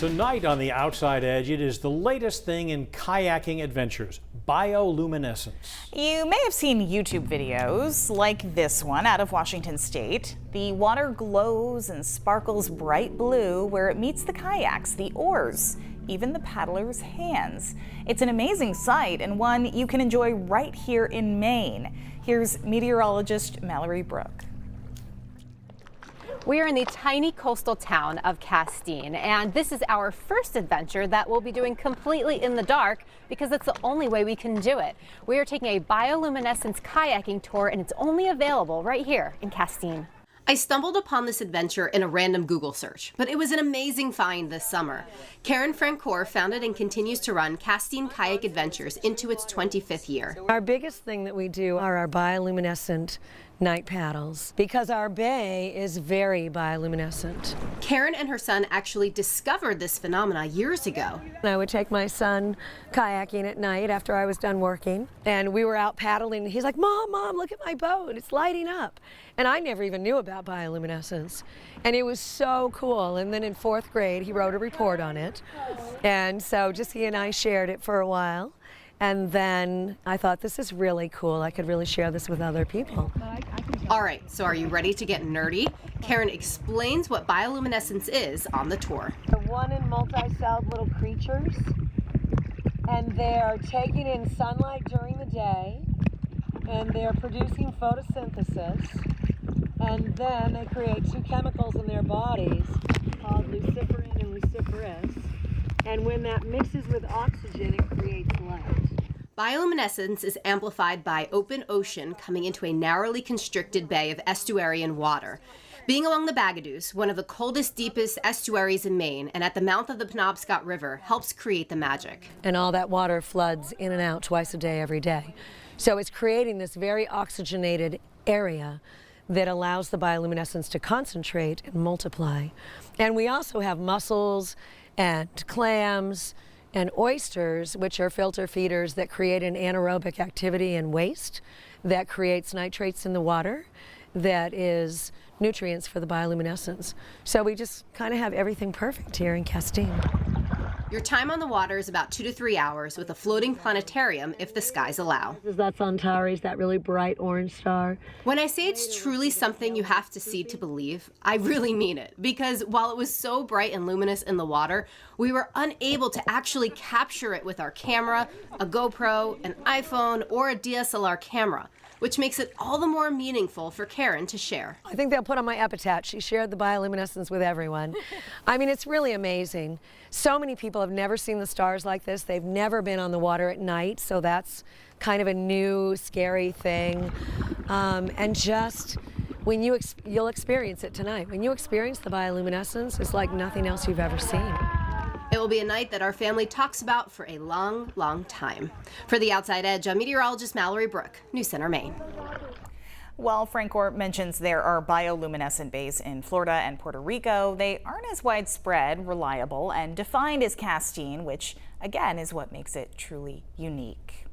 Tonight on the Outside Edge, it is the latest thing in kayaking adventures, bioluminescence. You may have seen YouTube videos like this one out of Washington State. The water glows and sparkles bright blue where it meets the kayaks, the oars, even the paddlers' hands. It's an amazing sight and one you can enjoy right here in Maine. Here's meteorologist Mallory Brooke. We are in the tiny coastal town of Castine, and this is our first adventure that we'll be doing completely in the dark because it's the only way we can do it. We are taking a bioluminescence kayaking tour, and it's only available right here in Castine. I stumbled upon this adventure in a random Google search, but it was an amazing find this summer. Karen Francour founded and continues to run Castine Kayak Adventures into its 25th year. Our biggest thing that we do are our bioluminescent night paddles because our bay is very bioluminescent. Karen and her son actually discovered this phenomena years ago. I would take my son kayaking at night after I was done working, and we were out paddling, and he's like, Mom, look at my boat, it's lighting up. And I never even knew about bioluminescence. And it was so cool. And then in 4th grade, he wrote a report on it. And so just he and I shared it for a while. And then I thought, this is really cool. I could really share this with other people. All right, so are you ready to get nerdy? Karen explains what bioluminescence is on the tour. The one in multi-celled little creatures, and they're taking in sunlight during the day, and they're producing photosynthesis, and then they create 2 chemicals in their bodies called luciferin and luciferase, and when that mixes with oxygen, it creates light. Bioluminescence is amplified by open ocean coming into a narrowly constricted bay of estuarine water. Being along the Bagaduce, one of the coldest, deepest estuaries in Maine, and at the mouth of the Penobscot River, helps create the magic. And all that water floods in and out twice a day, every day. So it's creating this very oxygenated area that allows the bioluminescence to concentrate and multiply. And we also have mussels and clams and oysters, which are filter feeders that create an anaerobic activity and waste that creates nitrates in the water that is nutrients for the bioluminescence. So we just kind of have everything perfect here in Castine. Your time on the water is about 2 to 3 hours with a floating planetarium if the skies allow. That's Antares, that really bright orange star. When I say it's truly something you have to see to believe, I really mean it. Because while it was so bright and luminous in the water, we were unable to actually capture it with our camera, a GoPro, an iPhone, or a DSLR camera, which makes it all the more meaningful for Karen to share. I think they'll put on my epitaph, she shared the bioluminescence with everyone. I mean, it's really amazing. So many people have never seen the stars like this. They've never been on the water at night, so that's kind of a new, scary thing. And just, when you'll experience it tonight. When you experience the bioluminescence, it's like nothing else you've ever seen. It will be a night that our family talks about for a long, long time. For the Outside Edge, I'm meteorologist Mallory Brooke, News Center, Maine. Well, Francour mentions there are bioluminescent bays in Florida and Puerto Rico. They aren't as widespread, reliable, and defined as Castine, which again is what makes it truly unique.